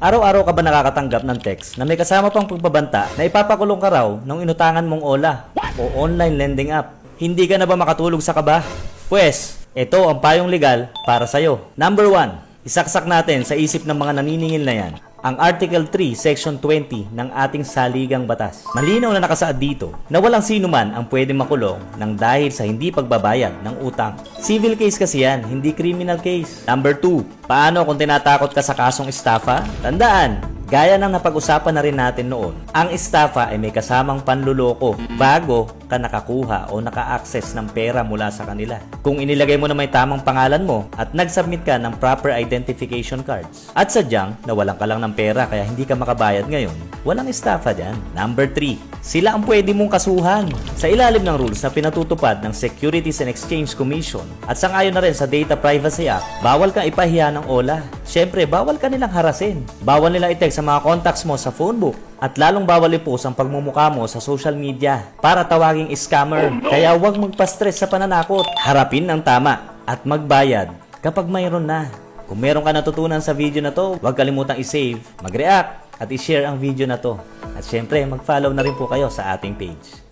Araw-araw ka ba nakakatanggap ng text na may kasama pang pagbabanta na ipapakulong ka raw ng inutangan mong Ola o online lending app? Hindi ka na ba makatulog sa kaba? Pwes, ito ang payong legal para sa'yo. Number 1, isaksak natin sa isip ng mga naniningil na yan ang Article 3, Section 20 ng ating saligang batas. Malinaw na nakasaad dito na walang sino man ang pwede makulong ng dahil sa hindi pagbabayad ng utang. Civil case kasi yan, hindi criminal case. Number 2, paano kung tinatakot ka sa kasong estafa? Tandaan, gaya ng napag-usapan na rin natin noon, ang estafa ay may kasamang panluloko bago ka nakakuha o naka-access ng pera mula sa kanila. Kung inilagay mo na may tamang pangalan mo at nag-submit ka ng proper identification cards at sadyang nawalan ka lang ng pera kaya hindi ka makabayad ngayon, walang estafa dyan. Number 3, sila ang pwede mong kasuhan. Sa ilalim ng rules na pinatutupad ng Securities and Exchange Commission at sangayon na rin sa Data Privacy Act, bawal kang ipahiya ng Ola. Siyempre, bawal ka nilang harasin. Bawal nilang i-text sa mga contacts mo sa phone book. At lalong bawal i-post ang pagmumukha mo sa social media para tawaging scammer. Kaya huwag magpa-stress sa pananakot. Harapin ng tama at magbayad kapag mayroon na. Kung meron ka natutunan sa video na to, huwag kalimutang i-save, mag-react at i-share ang video na to. At syempre, mag-follow na rin po kayo sa ating page.